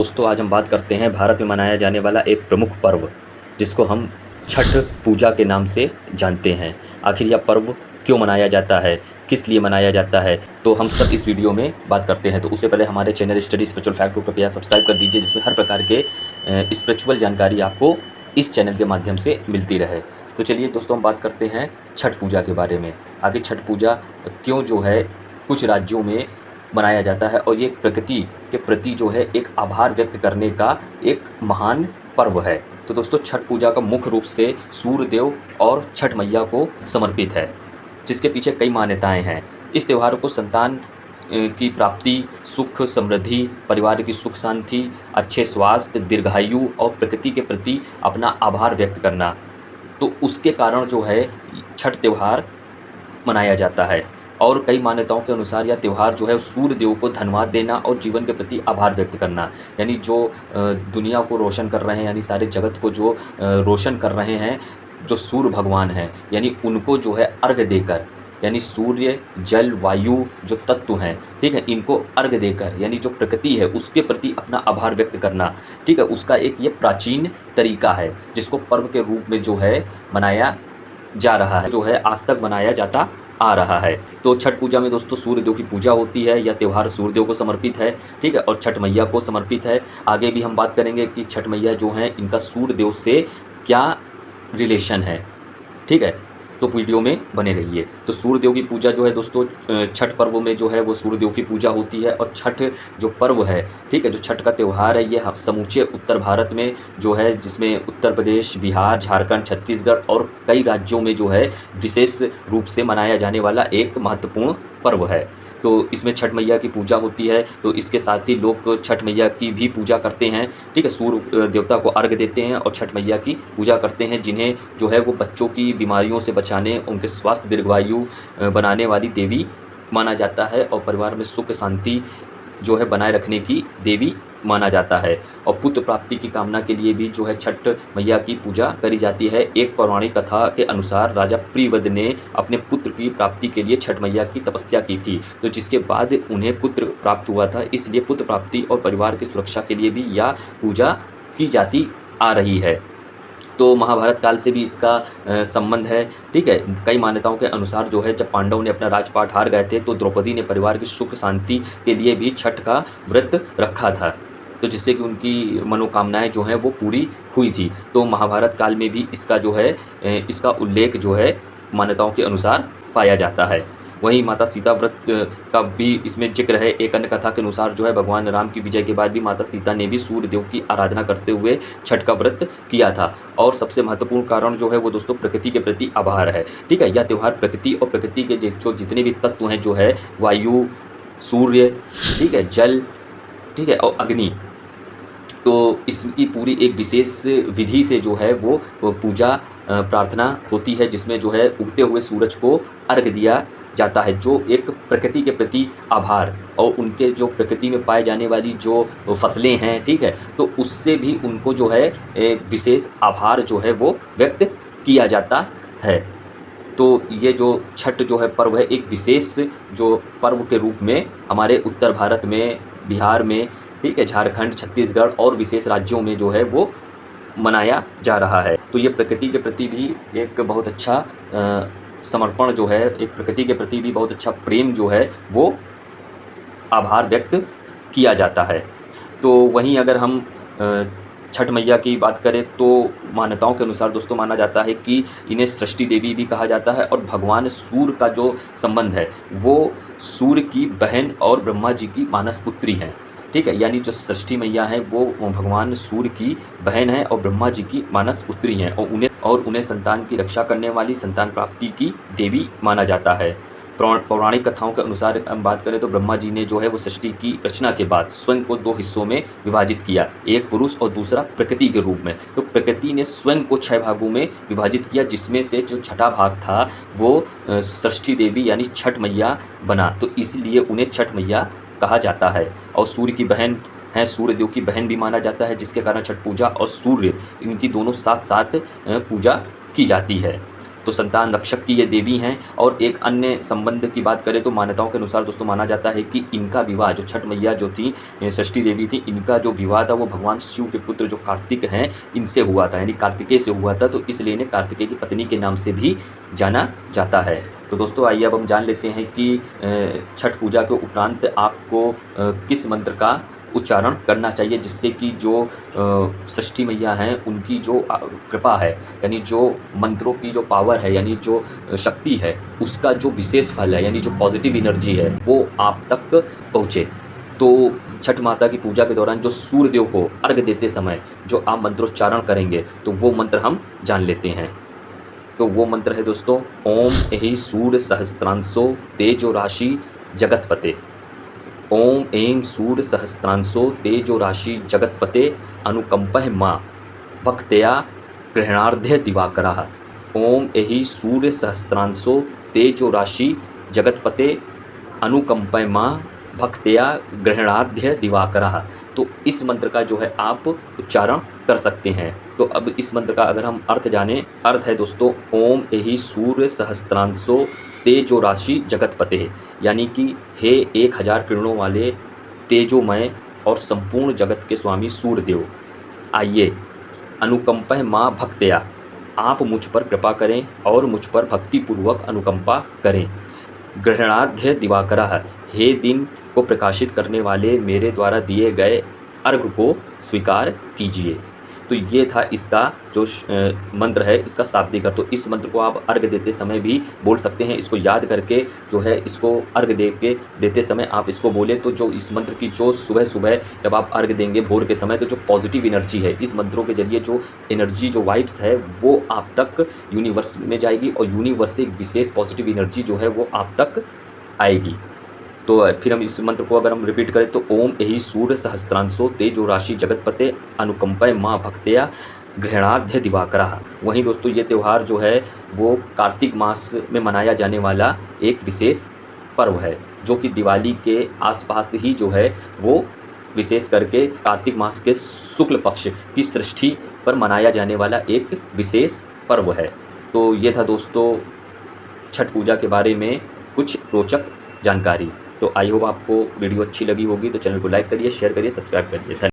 दोस्तों आज हम बात करते हैं भारत में मनाया जाने वाला एक प्रमुख पर्व जिसको हम छठ पूजा के नाम से जानते हैं। आखिर यह पर्व क्यों मनाया जाता है, किस लिए मनाया जाता है, तो हम सब इस वीडियो में बात करते हैं। तो उससे पहले हमारे चैनल स्टडी स्पिरिचुअल फैक्ट को कृपया सब्सक्राइब कर दीजिए, जिसमें हर प्रकार के स्पिरिचुअल जानकारी आपको इस चैनल के माध्यम से मिलती रहे। तो चलिए दोस्तों हम बात करते हैं छठ पूजा के बारे में। आगे छठ पूजा क्यों जो है कुछ राज्यों में मनाया जाता है और ये प्रकृति के प्रति जो है एक आभार व्यक्त करने का एक महान पर्व है। तो दोस्तों छठ पूजा का मुख्य रूप से सूर्य देव और छठ मैया को समर्पित है, जिसके पीछे कई मान्यताएं हैं। इस त्यौहार को संतान की प्राप्ति, सुख समृद्धि, परिवार की सुख शांति, अच्छे स्वास्थ्य, दीर्घायु और प्रकृति के प्रति अपना आभार व्यक्त करना, तो उसके कारण जो है छठ त्यौहार मनाया जाता है। और कई मान्यताओं के अनुसार यह त्यौहार जो है सूर्य देव को धन्यवाद देना और जीवन के प्रति आभार व्यक्त करना, यानी जो दुनिया को रोशन कर रहे हैं, यानी सारे जगत को जो रोशन कर रहे हैं, जो सूर्य भगवान हैं, यानी उनको जो है अर्घ्य देकर, यानी सूर्य, जल, वायु जो तत्व हैं, ठीक है, इनको अर्घ्य देकर, यानी जो प्रकृति है उसके प्रति अपना आभार व्यक्त करना, ठीक है, उसका एक ये प्राचीन तरीका है जिसको पर्व के रूप में जो है मनाया जा रहा है, जो है आज तक मनाया जाता आ रहा है। तो छठ पूजा में दोस्तों सूर्य देव की पूजा होती है। यह त्यौहार सूर्य देव को समर्पित है, ठीक है, और छठ मैया को समर्पित है। आगे भी हम बात करेंगे कि छठ मैया जो हैं इनका सूर्य देव से क्या रिलेशन है, ठीक है, तो वीडियो में बने रहिए। तो सूर्य देव की पूजा जो है दोस्तों छठ पर्व में जो है वो सूर्य देव की पूजा होती है। और छठ जो पर्व है, ठीक है, जो छठ का त्यौहार है, ये समूचे उत्तर भारत में जो है, जिसमें उत्तर प्रदेश, बिहार, झारखंड, छत्तीसगढ़ और कई राज्यों में जो है विशेष रूप से मनाया जाने वाला एक महत्वपूर्ण पर्व है। तो इसमें छठ मैया की पूजा होती है। तो इसके साथ ही लोग छठ मैया की भी पूजा करते हैं, ठीक है, सूर्य देवता को अर्घ्य देते हैं और छठ मैया की पूजा करते हैं, जिन्हें जो है वो बच्चों की बीमारियों से बचाने, उनके स्वास्थ्य दीर्घायु बनाने वाली देवी माना जाता है और परिवार में सुख शांति जो है बनाए रखने की देवी माना जाता है। और पुत्र प्राप्ति की कामना के लिए भी जो है छठ मैया की पूजा करी जाती है। एक पौराणिक कथा के अनुसार राजा प्रियव्रत ने अपने पुत्र की प्राप्ति के लिए छठ मैया की तपस्या की थी, तो जिसके बाद उन्हें पुत्र प्राप्त हुआ था। इसलिए पुत्र प्राप्ति और परिवार की सुरक्षा के लिए भी यह पूजा की जाती आ रही है। तो महाभारत काल से भी इसका संबंध है, ठीक है। कई मान्यताओं के अनुसार जो है जब पांडव ने अपना राजपाट हार गए थे, तो द्रौपदी ने परिवार की सुख शांति के लिए भी छठ का व्रत रखा था, तो जिससे कि उनकी मनोकामनाएं जो हैं वो पूरी हुई थी। तो महाभारत काल में भी इसका जो है इसका उल्लेख जो है मान्यताओं के अनुसार पाया जाता है। वहीं माता सीता व्रत का भी इसमें जिक्र है। एक अन्य कथा के अनुसार जो है भगवान राम की विजय के बाद भी माता सीता ने भी सूर्य देव की आराधना करते हुए छठ का व्रत किया था। और सबसे महत्वपूर्ण कारण जो है वो दोस्तों प्रकृति के प्रति आभार है, ठीक है। यह त्यौहार प्रकृति और प्रकृति के जो जितने भी तत्व हैं, जो है वायु, सूर्य, ठीक है, जल, ठीक है, और अग्नि, तो इसकी पूरी एक विशेष विधि से जो है वो पूजा प्रार्थना होती है, जिसमें जो है उगते हुए सूरज को अर्घ्य दिया जाता है, जो एक प्रकृति के प्रति आभार और उनके जो प्रकृति में पाए जाने वाली जो फसलें हैं, ठीक है, तो उससे भी उनको जो है एक विशेष आभार जो है वो व्यक्त किया जाता है। तो ये जो छठ जो है पर्व है, एक विशेष जो पर्व के रूप में हमारे उत्तर भारत में, बिहार में, ठीक है, झारखंड, छत्तीसगढ़ और विशेष राज्यों में जो है वो मनाया जा रहा है। तो ये प्रकृति के प्रति भी एक बहुत अच्छा समर्पण जो है, एक प्रकृति के प्रति भी बहुत अच्छा प्रेम जो है वो आभार व्यक्त किया जाता है। तो वहीं अगर हम छठ मैया की बात करें तो मान्यताओं के अनुसार दोस्तों माना जाता है कि इन्हें सृष्टि देवी भी कहा जाता है। और भगवान सूर्य का जो संबंध है वो सूर्य की बहन और ब्रह्मा जी की मानस पुत्री हैं, ठीक है, यानी जो सृष्टि मैया हैं वो भगवान सूर्य की बहन है और ब्रह्मा जी की मानस पुत्री हैं, और उन्हें संतान की रक्षा करने वाली, संतान प्राप्ति की देवी माना जाता है। पौराणिक कथाओं के अनुसार हम बात करें तो ब्रह्मा जी ने जो है वो सृष्टि की रचना के बाद स्वयं को दो हिस्सों में विभाजित किया, एक पुरुष और दूसरा प्रकृति के रूप में। तो प्रकृति ने स्वयं को 6 भागों में विभाजित किया, जिसमें से जो छठा भाग था वो सृष्टि देवी यानी छठ मैया बना, तो इसलिए उन्हें छठ मैया कहा जाता है। और सूर्य की बहन है, सूर्य देव की बहन भी माना जाता है, जिसके कारण छठ पूजा और सूर्य इनकी दोनों साथ साथ पूजा की जाती है। तो संतान रक्षक की ये देवी हैं। और एक अन्य संबंध की बात करें तो मान्यताओं के अनुसार दोस्तों माना जाता है कि इनका विवाह, जो छठ मैया जो थी, षष्ठी देवी थी, इनका जो विवाह था वो भगवान शिव के पुत्र जो कार्तिक हैं इनसे हुआ था, यानी कार्तिकेय से हुआ था। तो इसलिए इन्हें कार्तिकेय की पत्नी के नाम से भी जाना जाता है। तो दोस्तों आइए अब हम जान लेते हैं कि छठ पूजा के उपरांत आपको किस मंत्र का उच्चारण करना चाहिए, जिससे कि जो षष्ठी मैया हैं उनकी जो कृपा है, यानी जो मंत्रों की जो पावर है, यानी जो शक्ति है, उसका जो विशेष फल है, यानी जो पॉजिटिव एनर्जी है, वो आप तक पहुँचे। तो छठ माता की पूजा के दौरान जो सूर्यदेव को अर्घ्य देते समय जो आप मंत्रोच्चारण करेंगे, तो वो मंत्र हम जान लेते हैं। तो वो मंत्र है दोस्तों, ओम ऐं सूर्य सहस्त्रांशो तेजो राशि जगतपते। ओम ऐं सूर्य सहस्त्रांशो तेजो राशि जगतपते अनुकंपः मां भक्त्या गृह्णार्ध्य दिवाकरः। ओम ऐं सूर्य सहस्त्रांशो तेजो राशि जगतपते अनुकंपः मां भक्त्या गृह्णार्ध्य दिवाकरः। तो इस मंत्र का जो है आप उच्चारण कर सकते हैं। तो अब इस मंत्र का अगर हम अर्थ जानें, अर्थ है दोस्तों, ओम ऐं सूर्य सहस्त्रांशो तेजो राशि जगतपते, यानी कि हे 1000 किरणों वाले तेजोमय और संपूर्ण जगत के स्वामी सूर्यदेव, आइए अनुकंपः मां भक्त्या, आप मुझ पर कृपा करें और मुझ पर भक्तिपूर्वक अनुकंपा करें। गृह्णार्ध्य दिवाकरः, हे दिन को प्रकाशित करने वाले मेरे द्वारा दिए गए अर्घ को स्वीकार कीजिए। तो ये था इसका जो मंत्र है, इसका शाब्दिक अर्थ। तो इस मंत्र को आप अर्घ देते समय भी बोल सकते हैं। इसको याद करके जो है इसको अर्घ देते समय आप इसको बोले, तो जो इस मंत्र की जो सुबह सुबह जब आप अर्घ देंगे भोर के समय, तो जो पॉजिटिव एनर्जी है, इस मंत्रों के जरिए जो एनर्जी, जो वाइब्स है, वो आप तक यूनिवर्स में जाएगी और यूनिवर्स से एक विशेष पॉजिटिव एनर्जी जो है वो आप तक आएगी। तो फिर हम इस मंत्र को अगर हम रिपीट करें तो ओम ऐं सूर्य सहस्त्रांशो तेजो राशि जगतपते अनुकंपः मां भक्त्या गृह्णार्ध्य दिवाकरः। वहीं दोस्तों ये त्यौहार जो है वो कार्तिक मास में मनाया जाने वाला एक विशेष पर्व है, जो कि दिवाली के आसपास ही जो है वो विशेष करके कार्तिक मास के शुक्ल पक्ष की षष्ठी पर मनाया जाने वाला एक विशेष पर्व है। तो ये था दोस्तों छठ पूजा के बारे में कुछ रोचक जानकारी। तो आई होप आपको वीडियो अच्छी लगी होगी। तो चैनल को लाइक करिए, शेयर करिए, सब्सक्राइब करिए। धन्यवाद।